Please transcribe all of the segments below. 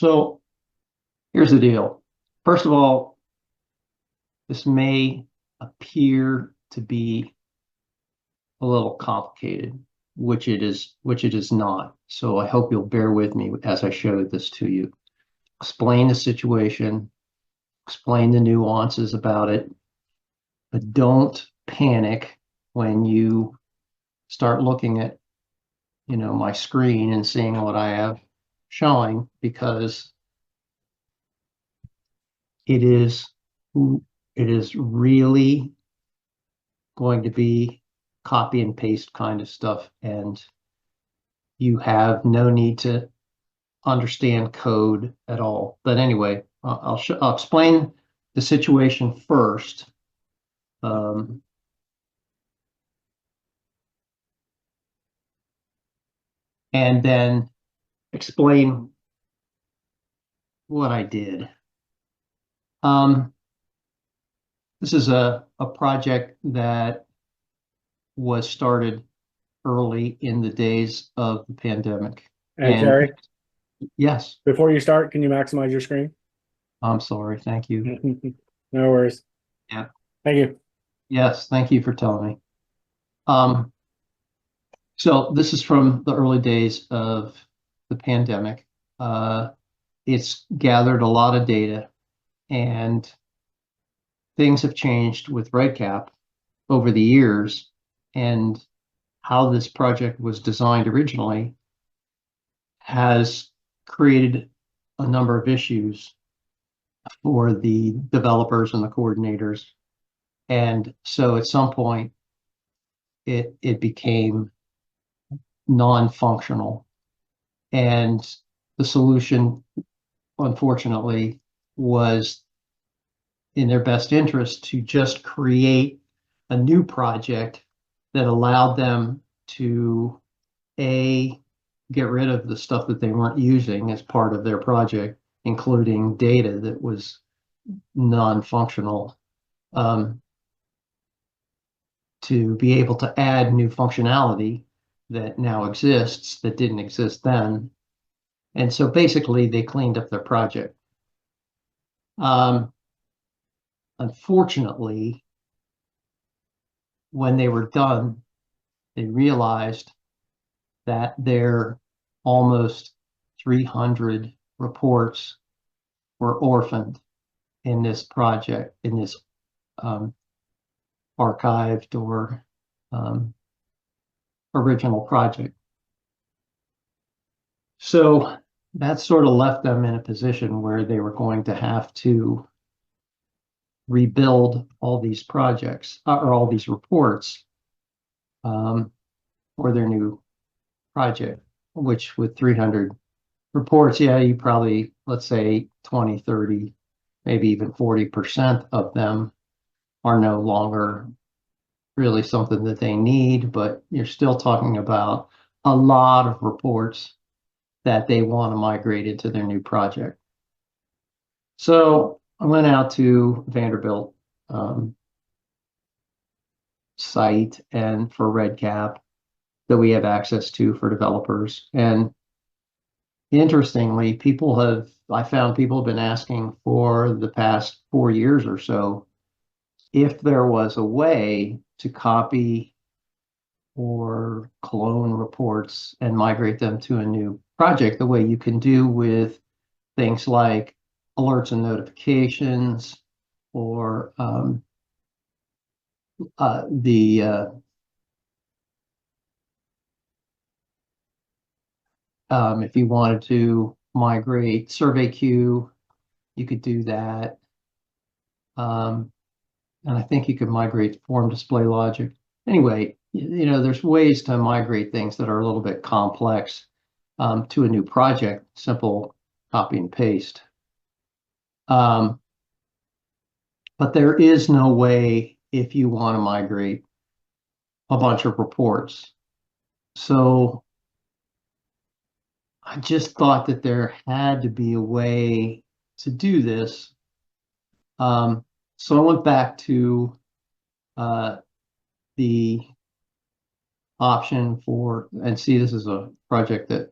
So here's the deal. First of all, this may appear to be a little complicated, which it is not. So I hope you'll bear with me as I show this to you. Explain the situation, explain the nuances about it, but don't panic when you start looking at, my screen and seeing what I have showing, because it is it is really going to be copy and paste kind of stuff, and you have no need to understand code at all. But anyway, I'll explain the situation first. Um, and then explain what I did. Um, this is a project that was started early in the days of the pandemic. Hey, And Terry, yes, before you start, can you maximize your screen? I'm sorry. Thank you. No worries. Yeah. Thank you. Yes, thank you for telling me. Um, so this is from the early days of the pandemic. Uh, it's gathered a lot of data, and things have changed with RedCap over the years. And how this project was designed originally has created a number of issues for the developers and the coordinators. And so at some point, it became non-functional. And the solution, unfortunately, was in their best interest to just create a new project that allowed them to A, get rid of the stuff that they weren't using as part of their project, including data that was non-functional, um, to be able to add new functionality that now exists that didn't exist then. And so basically, they cleaned up their project. Um, Unfortunately, when they were done, they realized that their almost 300 reports were orphaned in this project, in this um, archived or um, original project. So that sort of left them in a position where they were going to have to rebuild all these projects or all these reports um, for their new project, which with 300 reports, yeah, you probably, let's say 20, 30, maybe even 40% of them are no longer really something that they need, but you're still talking about a lot of reports that they want to migrate into their new project. So I went out to Vanderbilt um, site and for RedCap that we have access to for developers. And interestingly, I found people have been asking for the past 4 years or so if there was a way to copy or clone reports and migrate them to a new project the way you can do with things like alerts and notifications or the if you wanted to migrate survey queue, you could do that. Um, and I think you could migrate form display logic. Anyway, there's ways to migrate things that are a little bit complex to a new project, simple copy and paste. Um, but there is no way if you want to migrate a bunch of reports. So I just thought that there had to be a way to do this. So I went back to uh, the option for, and see, this is a project that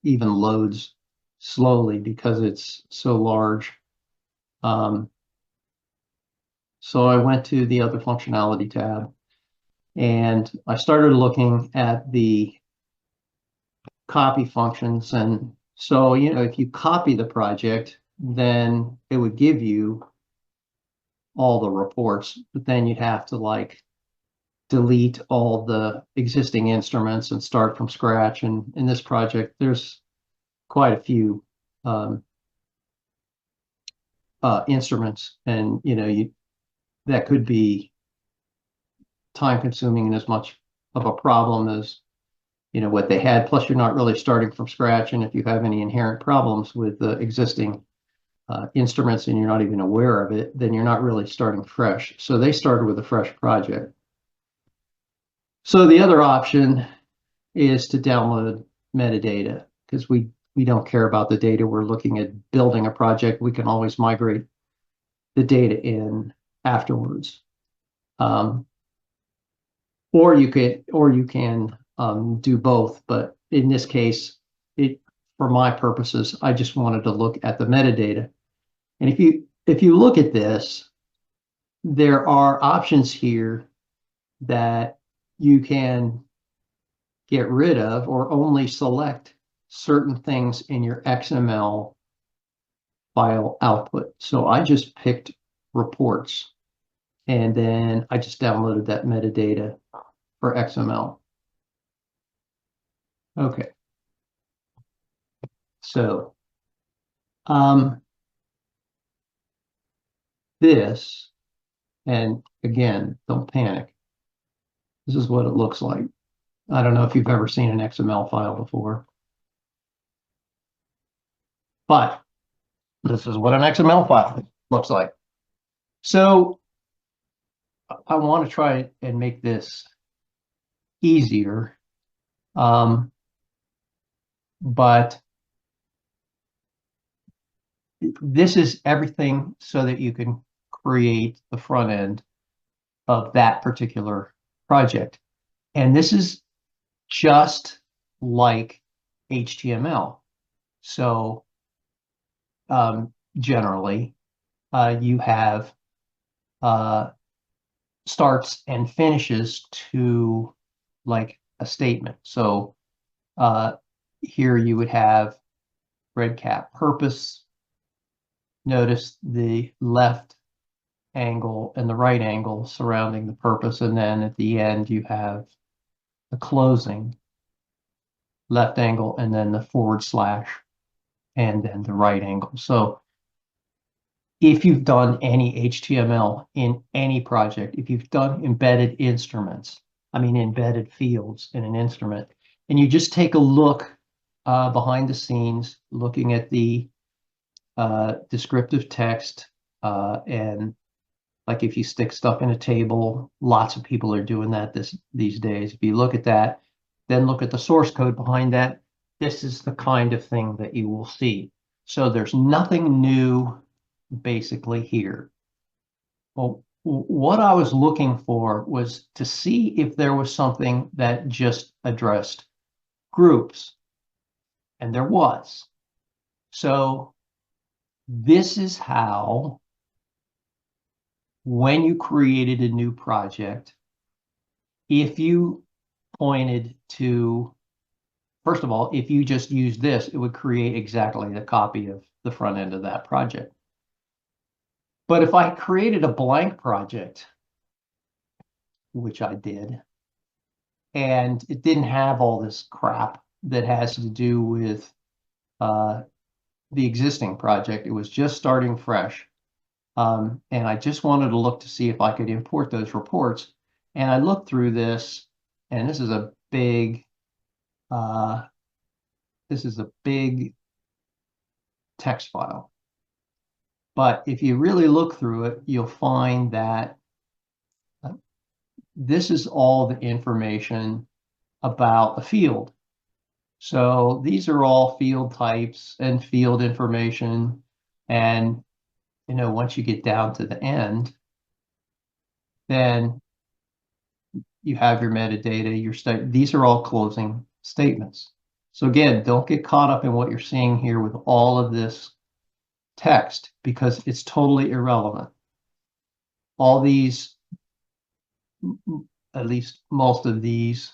even loads slowly because it's so large. So I went to the other functionality tab and I started looking at the copy functions. And so, if you copy the project, then it would give you all the reports, but then you'd have to like delete all the existing instruments and start from scratch. And in this project, there's quite a few instruments, and that could be time consuming and as much of a problem as what they had. Plus, you're not really starting from scratch, and if you have any inherent problems with the existing instruments and you're not even aware of it, then you're not really starting fresh. So they started with a fresh project. So the other option is to download metadata, because we don't care about the data. We're looking at building a project. We can always migrate the data in afterwards. Or you can do both. But in this case, for my purposes, I just wanted to look at the metadata. And if you look at this, there are options here that you can get rid of or only select certain things in your XML file output. So I just picked reports, and then I just downloaded that metadata for XML. Okay. So this, and again, don't panic. This is what it looks like. I don't know if you've ever seen an XML file before, but this is what an XML file looks like. So I want to try and make this easier. But this is everything so that you can create the front end of that particular project. And this is just like HTML. So generally, you have starts and finishes to like a statement. So here you would have red cap purpose. Notice the left angle and the right angle surrounding the purpose. And then at the end, you have the closing left angle and then the forward slash and then the right angle. So if you've done any HTML in any project, if you've done embedded instruments, embedded fields in an instrument, and you just take a look behind the scenes, looking at the descriptive text, and like if you stick stuff in a table, lots of people are doing that these days. If you look at that, then look at the source code behind that, this is the kind of thing that you will see. So there's nothing new basically here. Well, what I was looking for was to see if there was something that just addressed groups, and there was. So this is how, when you created a new project, if you pointed to, first of all, if you just used this, it would create exactly the copy of the front end of that project. But if I created a blank project, which I did, and it didn't have all this crap that has to do with the existing project, it was just starting fresh. And I just wanted to look to see if I could import those reports. And I looked through this, and this is a big text file. But if you really look through it, you'll find that this is all the information about a field. So these are all field types and field information. And, once you get down to the end, then you have your metadata, these are all closing statements. So again, don't get caught up in what you're seeing here with all of this text because it's totally irrelevant. All these, at least most of these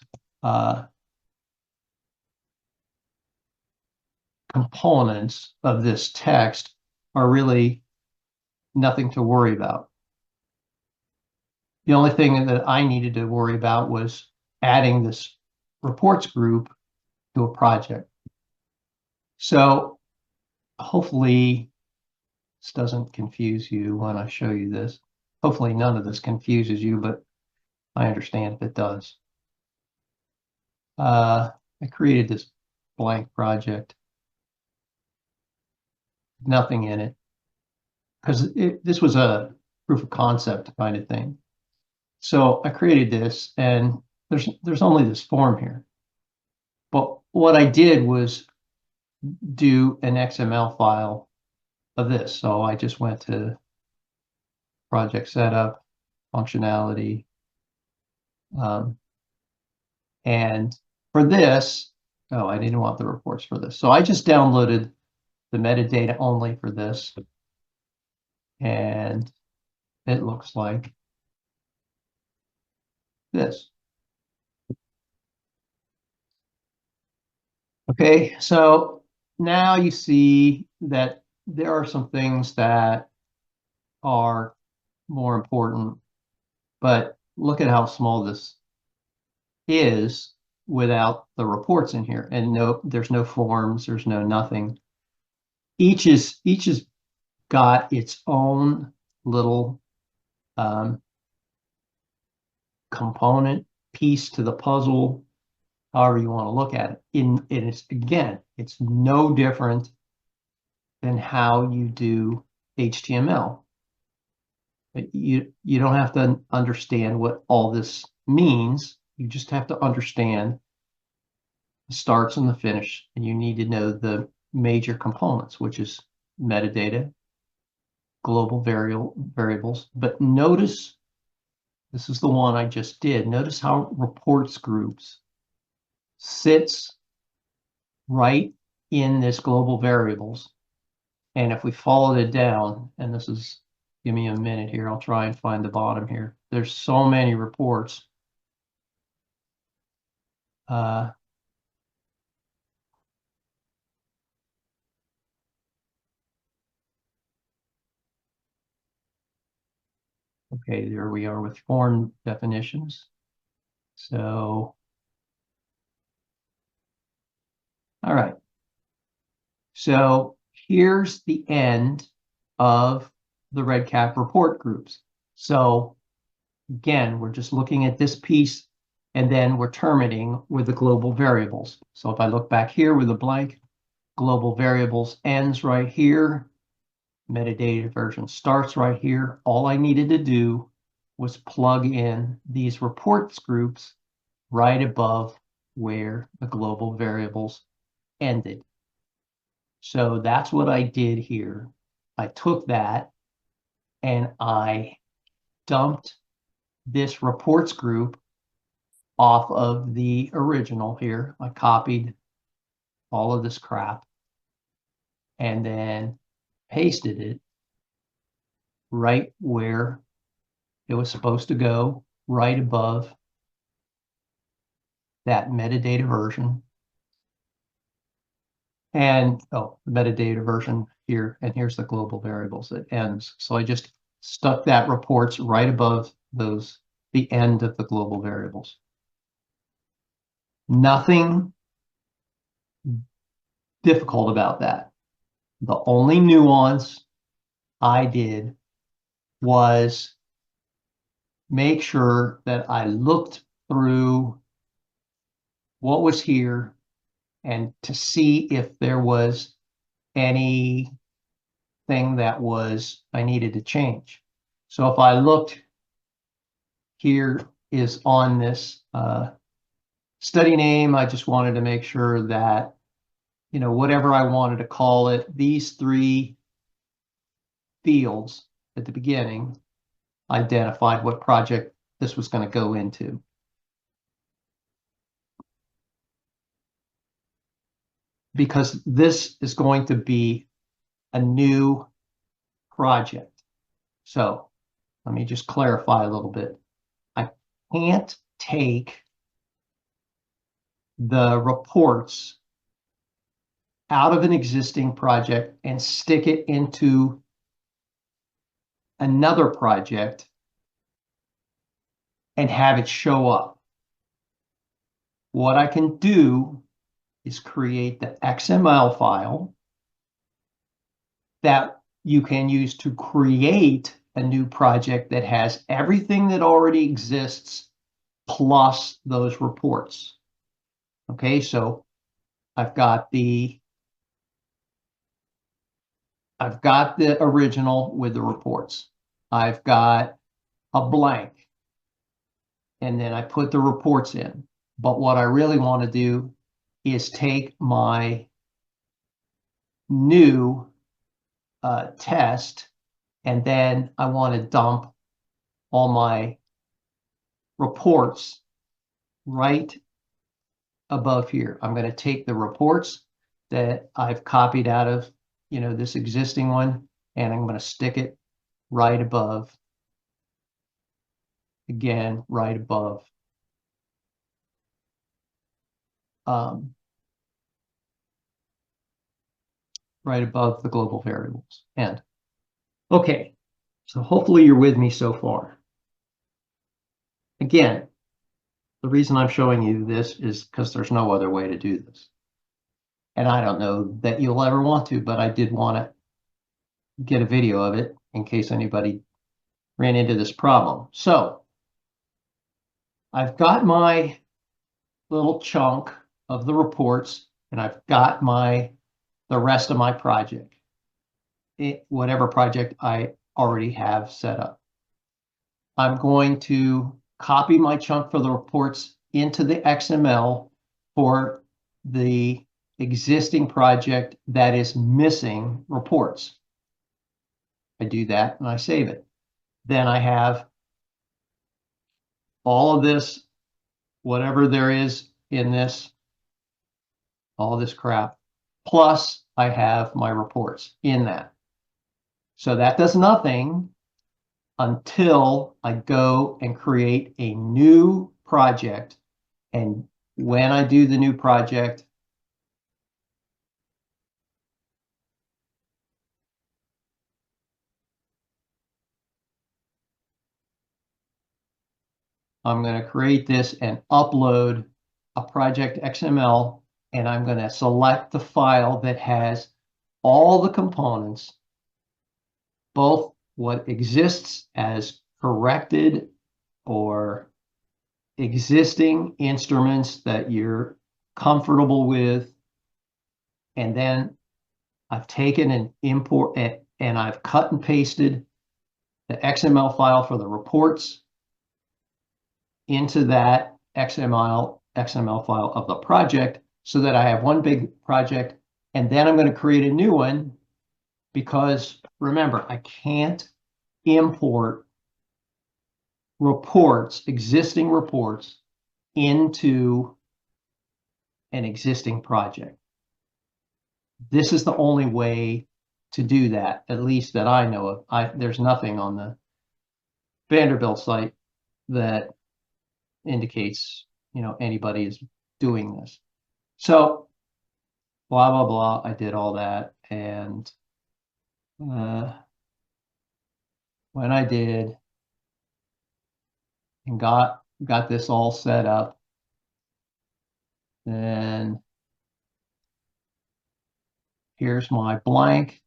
components of this text are really nothing to worry about. The only thing that I needed to worry about was adding this reports group to a project. So hopefully this doesn't confuse you when I show you this. Hopefully none of this confuses you, but I understand if it does. I created this blank project, nothing in it, because this was a proof of concept kind of thing. So I created this, and there's only this form here. But what I did was do an XML file of this. So I just went to project setup, functionality, and for this, oh, I didn't want the reports for this. So I just downloaded the metadata only for this. And it looks like this. Okay, so now you see that there are some things that are more important, but look at how small this is without the reports in here. And no, there's no forms, there's no nothing. Each is got its own little component piece to the puzzle, however you want to look at it. And it's, again, it's no different than how you do HTML. You don't have to understand what all this means. You just have to understand the starts and the finish, and you need to know the major components, which is metadata, global variables. But notice, this is the one I just did. Notice how reports groups sits right in this global variables. And if we followed it down, and this is, give me a minute here, I'll try and find the bottom here. There's so many reports. Okay, there we are with form definitions. So, all right. So here's the end of the REDCap report groups. So again, we're just looking at this piece, and then we're terminating with the global variables. So if I look back here with a blank, global variables ends right here. Metadata version starts right here. All I needed to do was plug in these reports groups right above where the global variables ended. So that's what I did here. I took that and I dumped this reports group off of the original here. I copied all of this crap and then pasted it right where it was supposed to go, right above that metadata version. And oh, the metadata version here, and here's the global variables that ends. So I just stuck that reports right above those, the end of the global variables. Nothing difficult about that. The only nuance I did was make sure that I looked through what was here and to see if there was anything that was I needed to change. So if I looked, here is on this study name, I just wanted to make sure that, you know, whatever I wanted to call it, these three fields at the beginning identified what project this was going to go into. because this is going to be a new project. So let me just clarify a little bit. I can't take the reports out of an existing project and stick it into another project and have it show up. What I can do is create the XML file that you can use to create a new project that has everything that already exists plus those reports. Okay, so I've got the original with the reports. I've got a blank, and then I put the reports in. But what I really want to do is take my new test, and then I want to dump all my reports right above here. I'm going to take the reports that I've copied out of, this existing one, and I'm going to stick it right above, again, right above right above the global variables. And okay, so hopefully you're with me so far. Again, the reason I'm showing you this is because there's no other way to do this. And I don't know that you'll ever want to, but I did want to get a video of it in case anybody ran into this problem. So I've got my little chunk of the reports, and I've got the rest of my project, whatever project I already have set up. I'm going to copy my chunk for the reports into the XML for the existing project that is missing reports. I do that and I save it. Then I have all of this, whatever there is in this, all this crap, plus I have my reports in that. So that does nothing until I go and create a new project. And when I do the new project, I'm going to create this and upload a project XML, and I'm going to select the file that has all the components, both what exists as corrected or existing instruments that you're comfortable with. And then I've taken and import it, and I've cut and pasted the XML file for the reports into that XML file of the project, so that I have one big project. And then I'm going to create a new one, because remember, I can't import reports, existing reports, into an existing project. This is the only way to do that, at least that I know of. There's nothing on the Vanderbilt site that indicates, anybody is doing this. So blah, blah, blah. I did all that. And when I did and got this all set up, then here's my blank.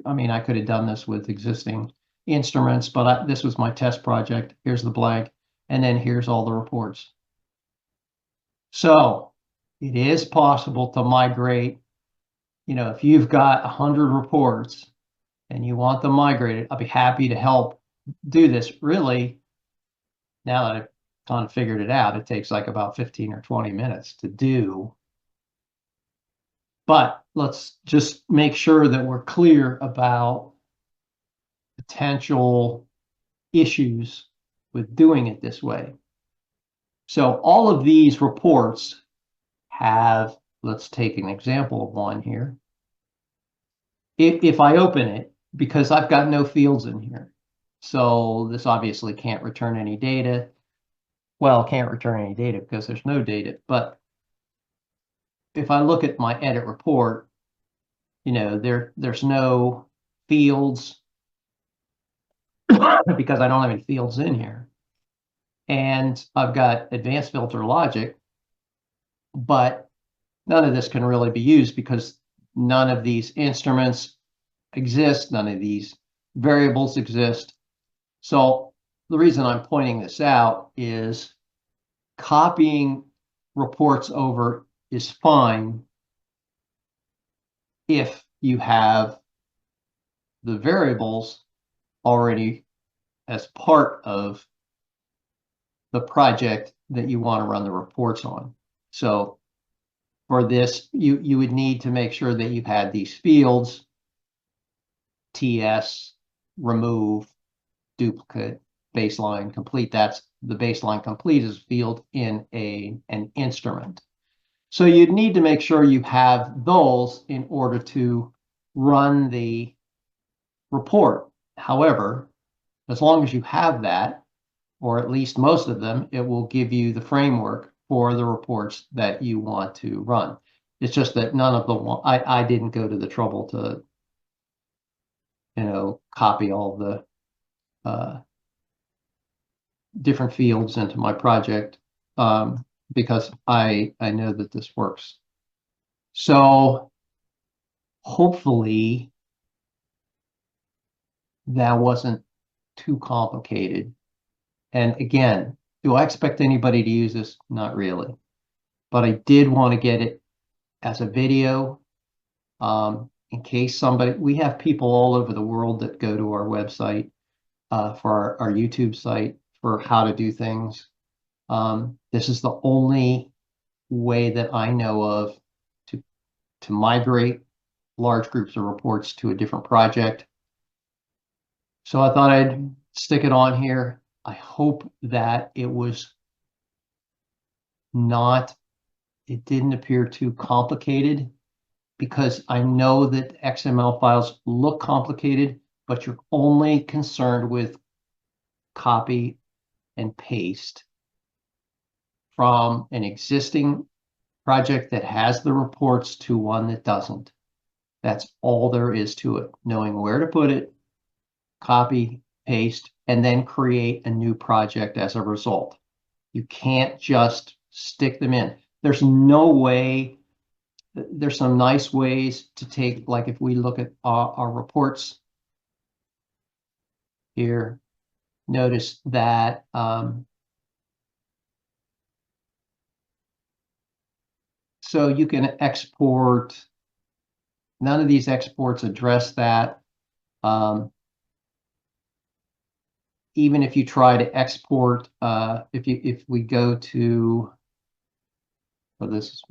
I mean, I could have done this with existing instruments, but this was my test project. Here's the blank. And then here's all the reports. So it is possible to migrate. If you've got 100 reports and you want them migrated, I'll be happy to help do this. Really, now that I've kind of figured it out, it takes like about 15 or 20 minutes to do. But let's just make sure that we're clear about potential issues with doing it this way. So all of these reports have let's take an example of one here. If I open it, because I've got no fields in here, so this obviously can't return any data. Well, can't return any data because there's no data. But if I look at my edit report, there's no fields because I don't have any fields in here. And I've got advanced filter logic, but none of this can really be used because none of these instruments exist, none of these variables exist. So the reason I'm pointing this out is copying reports over is fine if you have the variables already as part of the project that you want to run the reports on. So for this, you would need to make sure that you had these fields, TS, remove, duplicate, baseline complete. That's the baseline complete is a field in an instrument. So you'd need to make sure you have those in order to run the report. However, as long as you have that, or at least most of them, it will give you the framework for the reports that you want to run. It's just that none of them, I didn't go to the trouble to, copy all the different fields into my project because I know that this works. So hopefully that wasn't too complicated. And again, do I expect anybody to use this? Not really. But I did want to get it as a video in case we have people all over the world that go to our website for our YouTube site for how to do things. This is the only way that I know of to migrate large groups of reports to a different project. So I thought I'd stick it on here. I hope that it didn't appear too complicated because I know that XML files look complicated, but you're only concerned with copy and paste from an existing project that has the reports to one that doesn't. That's all there is to it. Knowing where to put it, copy, paste, and then create a new project as a result. You can't just stick them in. There's no way, there's some nice ways to take, like if we look at our reports here, notice that so you can export, none of these exports address that. Even if you try to export, if we go to, this is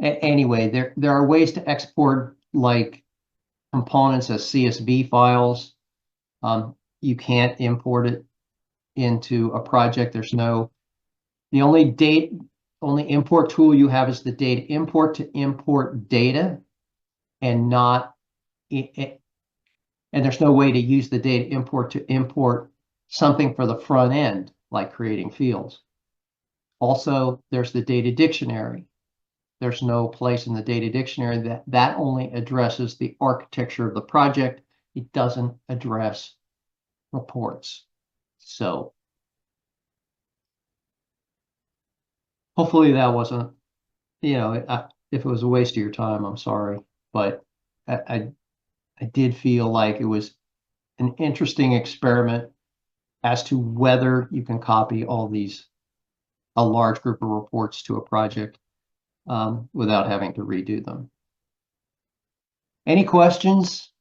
anyway, there are ways to export like components as CSV files. You can't import it into a project. The only import tool you have is the data import to import data, and there's no way to use the data import to import something for the front end, like creating fields. Also, there's the data dictionary. There's no place in the data dictionary that only addresses the architecture of the project. It doesn't address reports. So hopefully that wasn't, if it was a waste of your time, I'm sorry. But I did feel like it was an interesting experiment as to whether you can copy a large group of reports to a project without having to redo them. Any questions?